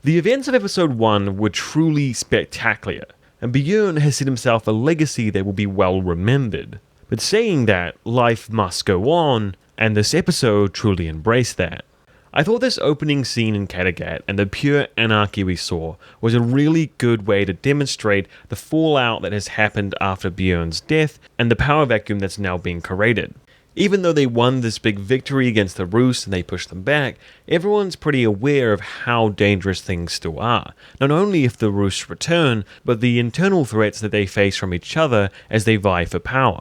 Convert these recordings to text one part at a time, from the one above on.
The events of episode 1 were truly spectacular, and Bjorn has set himself a legacy that will be well remembered. But saying that, life must go on, and this episode truly embraced that. I thought this opening scene in Kattegat and the pure anarchy we saw was a really good way to demonstrate the fallout that has happened after Bjorn's death and the power vacuum that's now being created. Even though they won this big victory against the Rus and they pushed them back, everyone's pretty aware of how dangerous things still are. Not only if the Rus return, but the internal threats that they face from each other as they vie for power.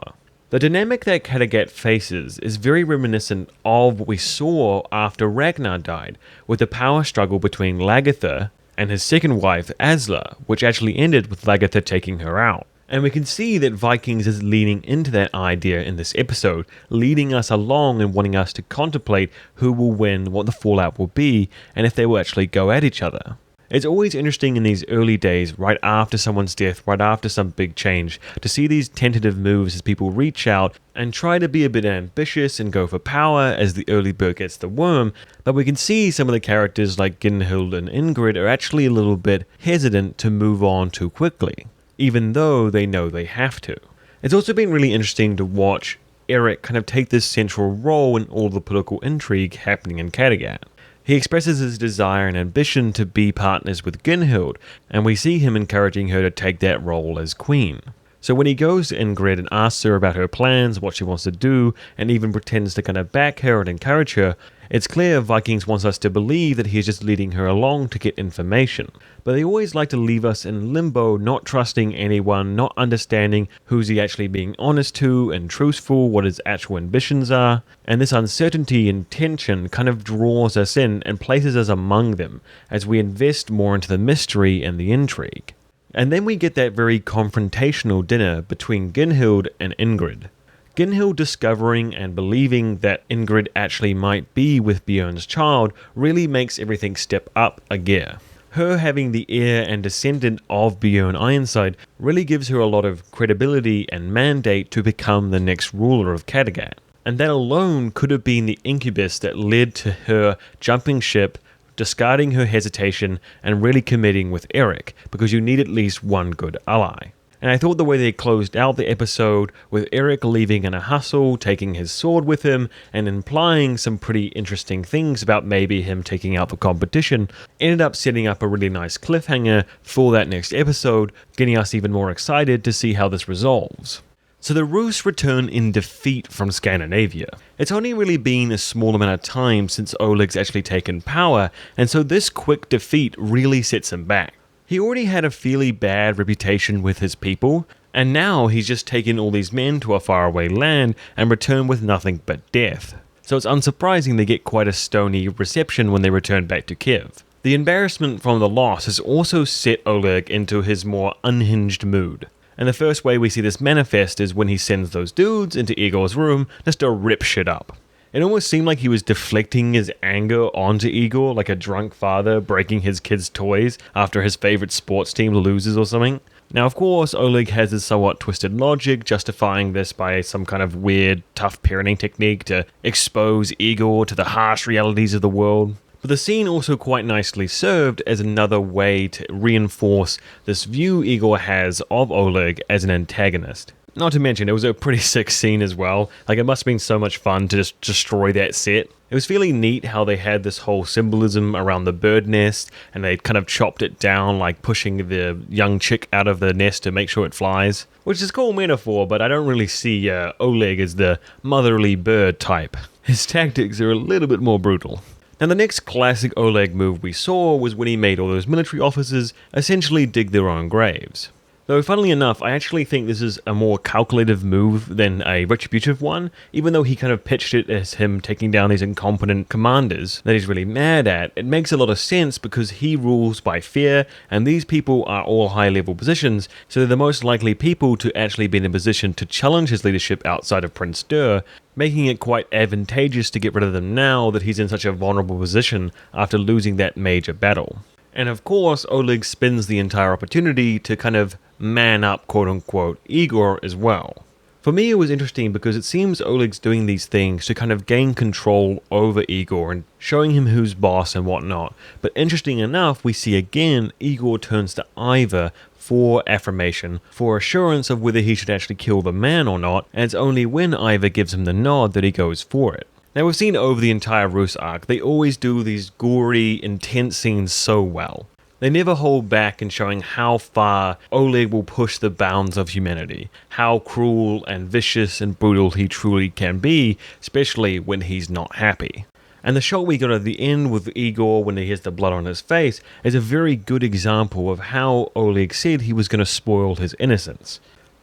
The dynamic that Kattegat faces is very reminiscent of what we saw after Ragnar died, with the power struggle between Lagertha and his second wife Asla, which actually ended with Lagertha taking her out. And we can see that Vikings is leaning into that idea in this episode, leading us along and wanting us to contemplate who will win, what the fallout will be, and if they will actually go at each other. It's always interesting in these early days, right after someone's death, right after some big change, to see these tentative moves as people reach out and try to be a bit ambitious and go for power as the early bird gets the worm, but we can see some of the characters like Gunnhild and Ingrid are actually a little bit hesitant to move on too quickly, even though they know they have to. It's also been really interesting to watch Erik kind of take this central role in all the political intrigue happening in Kattegat. He expresses his desire and ambition to be partners with Gunnhild, and we see him encouraging her to take that role as queen. So when he goes to Ingrid and asks her about her plans, what she wants to do, and even pretends to kind of back her and encourage her, it's clear Vikings wants us to believe that he's just leading her along to get information. But they always like to leave us in limbo, not trusting anyone, not understanding who's he actually being honest to and truthful, what his actual ambitions are. And this uncertainty and tension kind of draws us in and places us among them as we invest more into the mystery and the intrigue. And then we get that very confrontational dinner between Gunnhild and Ingrid. Gunnhild discovering and believing that Ingrid actually might be with Bjorn's child really makes everything step up a gear. Her having the heir and descendant of Bjorn Ironside really gives her a lot of credibility and mandate to become the next ruler of Kattegat. And that alone could have been the incubus that led to her jumping ship, discarding her hesitation, and really committing with Erik, because you need at least one good ally. And I thought the way they closed out the episode, with Erik leaving in a hustle, taking his sword with him, and implying some pretty interesting things about maybe him taking out the competition, ended up setting up a really nice cliffhanger for that next episode, getting us even more excited to see how this resolves. So the Rus return in defeat from Scandinavia. It's only really been a small amount of time since Oleg's actually taken power, and so this quick defeat really sets him back. He already had a fairly bad reputation with his people, and now he's just taken all these men to a faraway land and returned with nothing but death. So it's unsurprising they get quite a stony reception when they return back to Kiev. The embarrassment from the loss has also set Oleg into his more unhinged mood. And the first way we see this manifest is when he sends those dudes into Igor's room just to rip shit up. It almost seemed like he was deflecting his anger onto Igor, like a drunk father breaking his kid's toys after his favorite sports team loses or something. Now, of course, Oleg has his somewhat twisted logic, justifying this by some kind of weird, tough parenting technique to expose Igor to the harsh realities of the world. But the scene also quite nicely served as another way to reinforce this view Igor has of Oleg as an antagonist. Not to mention, it was a pretty sick scene as well. Like, it must have been so much fun to just destroy that set. It was fairly neat how they had this whole symbolism around the bird nest, and they kind of chopped it down, like pushing the young chick out of the nest to make sure it flies. Which is a cool metaphor, but I don't really see Oleg as the motherly bird type. His tactics are a little bit more brutal. Now, the next classic Oleg move we saw was when he made all those military officers essentially dig their own graves. Though, funnily enough, I actually think this is a more calculative move than a retributive one, even though he kind of pitched it as him taking down these incompetent commanders that he's really mad at. It makes a lot of sense because he rules by fear, and these people are all high-level positions, so they're the most likely people to actually be in a position to challenge his leadership outside of Prince Dur, making it quite advantageous to get rid of them now that he's in such a vulnerable position after losing that major battle. And of course, Oleg spins the entire opportunity to kind of man up, quote-unquote, Igor as well. For me, it was interesting because it seems Oleg's doing these things to kind of gain control over Igor and showing him who's boss and whatnot. But interesting enough, we see again Igor turns to Ivar for affirmation, for assurance of whether he should actually kill the man or not, and it's only when Ivar gives him the nod that he goes for it. Now, we've seen over the entire Rus arc, they always do these gory, intense scenes so well. They never hold back in showing how far Oleg will push the bounds of humanity, how cruel and vicious and brutal he truly can be, especially when he's not happy. And the shot we got at the end with Igor when he has the blood on his face is a very good example of how Oleg said he was going to spoil his innocence.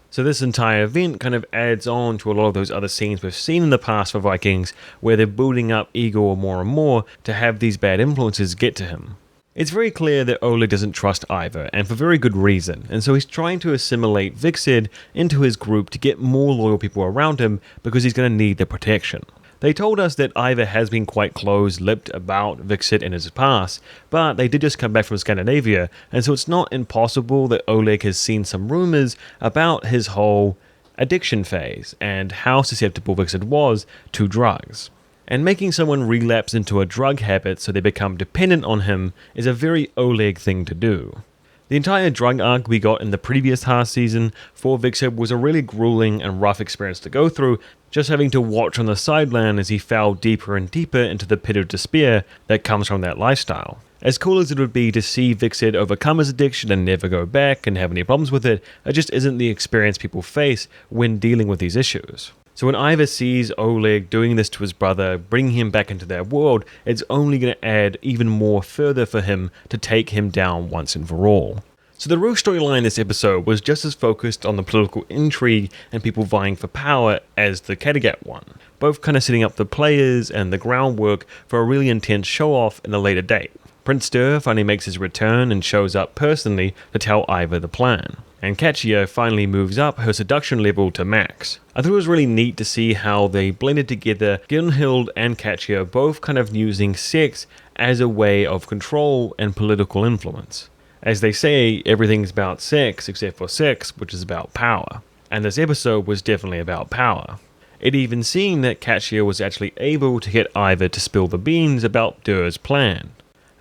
So this entire event kind of adds on to a lot of those other scenes we've seen in the past for Vikings, where they're building up Igor more and more to have these bad influences get to him. It's very clear that Oleg doesn't trust Ivar, and for very good reason, and so he's trying to assimilate Viksid into his group to get more loyal people around him because he's going to need their protection. They told us that Ivar has been quite close-lipped about Viksid in his past, but they did just come back from Scandinavia, and so it's not impossible that Oleg has seen some rumors about his whole addiction phase and how susceptible Viksid was to drugs. And making someone relapse into a drug habit so they become dependent on him is a very Oleg thing to do. The entire drug arc we got in the previous half season for Viksid was a really grueling and rough experience to go through, just having to watch on the sideline as he fell deeper and deeper into the pit of despair that comes from that lifestyle. As cool as it would be to see Viksid overcome his addiction and never go back and have any problems with it, it just isn't the experience people face when dealing with these issues. So when Ivar sees Oleg doing this to his brother, bringing him back into their world, it's only going to add even more further for him to take him down once and for all. So the real storyline this episode was just as focused on the political intrigue and people vying for power as the Kattegat one, both kind of setting up the players and the groundwork for a really intense show-off in a later date. Prince Stur finally makes his return and shows up personally to tell Ivar the plan. And Katya finally moves up her seduction level to max. I thought it was really neat to see how they blended together Gunnhild and Katya both kind of using sex as a way of control and political influence. As they say, everything's about sex except for sex, which is about power. And this episode was definitely about power. It even seemed that Katya was actually able to get Ivar to spill the beans about Stur's plan,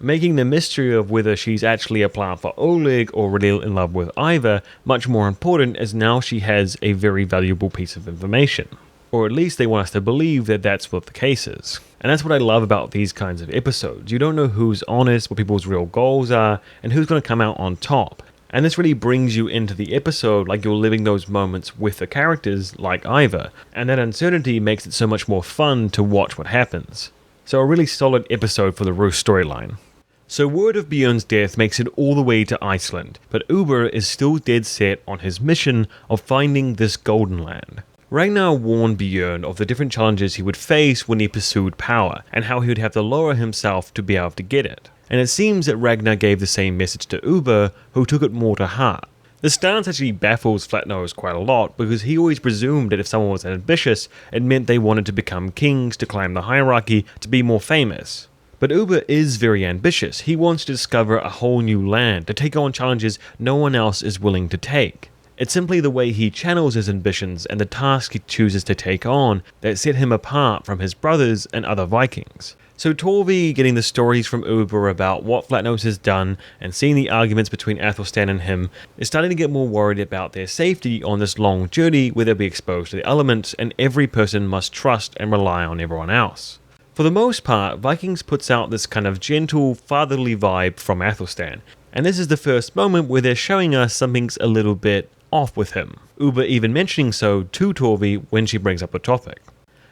making the mystery of whether she's actually a plant for Oleg or really in love with Ivar much more important, as now she has a very valuable piece of information. Or at least they want us to believe that that's what the case is. And that's what I love about these kinds of episodes. You don't know who's honest, what people's real goals are, and who's going to come out on top. And this really brings you into the episode like you're living those moments with the characters like Ivar, and that uncertainty makes it so much more fun to watch what happens. So a really solid episode for the Rus storyline. So word of Bjorn's death makes it all the way to Iceland, but Ubbe is still dead set on his mission of finding this golden land. Ragnar warned Bjorn of the different challenges he would face when he pursued power, and how he would have to lower himself to be able to get it. And it seems that Ragnar gave the same message to Ubbe, who took it more to heart. The stance actually baffles Flatnose quite a lot, because he always presumed that if someone was ambitious, it meant they wanted to become kings, to climb the hierarchy, to be more famous. But Ubbe is very ambitious. He wants to discover a whole new land, to take on challenges no one else is willing to take. It's simply the way he channels his ambitions and the task he chooses to take on that set him apart from his brothers and other Vikings. So Torvi getting the stories from Ubbe about what Flatnose has done and seeing the arguments between Athelstan and him is starting to get more worried about their safety on this long journey where they'll be exposed to the elements and every person must trust and rely on everyone else. For the most part, Vikings puts out this kind of gentle, fatherly vibe from Athelstan, and this is the first moment where they're showing us something's a little bit off with him, Ubbe even mentioning so to Torvi when she brings up the topic.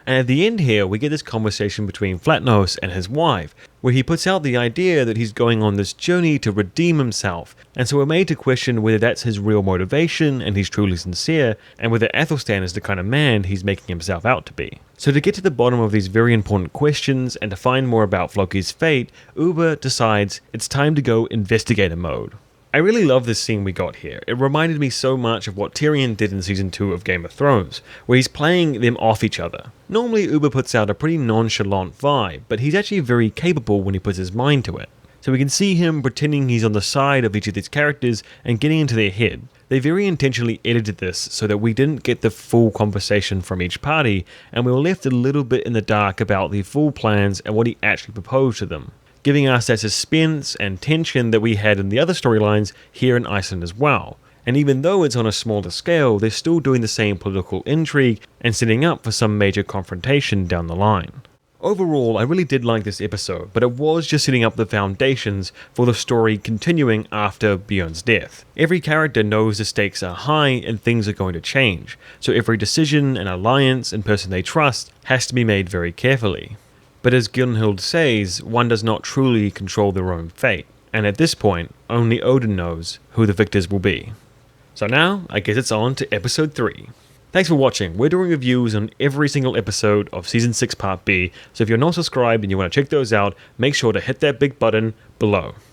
And at the end here, we get this conversation between Flatnose and his wife, where he puts out the idea that he's going on this journey to redeem himself, and so we're made to question whether that's his real motivation and he's truly sincere, and whether Athelstan is the kind of man he's making himself out to be. So to get to the bottom of these very important questions and to find more about Floki's fate, Ubbe decides it's time to go investigator mode. I really love this scene we got here. It reminded me so much of what Tyrion did in Season 2 of Game of Thrones, where he's playing them off each other. Normally Ubbe puts out a pretty nonchalant vibe, but he's actually very capable when he puts his mind to it. So we can see him pretending he's on the side of each of these characters and getting into their head. They very intentionally edited this so that we didn't get the full conversation from each party, and we were left a little bit in the dark about their full plans and what he actually proposed to them, giving us that suspense and tension that we had in the other storylines here in Iceland as well. And even though it's on a smaller scale, they're still doing the same political intrigue and setting up for some major confrontation down the line. Overall, I really did like this episode, but it was just setting up the foundations for the story continuing after Bjorn's death. Every character knows the stakes are high and things are going to change, so every decision and alliance and person they trust has to be made very carefully. But as Gunnhild says, one does not truly control their own fate, and at this point, only Odin knows who the victors will be. So now, I guess it's on to episode 3. Thanks for watching. We're doing reviews on every single episode of Season 6 Part B, so if you're not subscribed and you want to check those out, make sure to hit that big button below.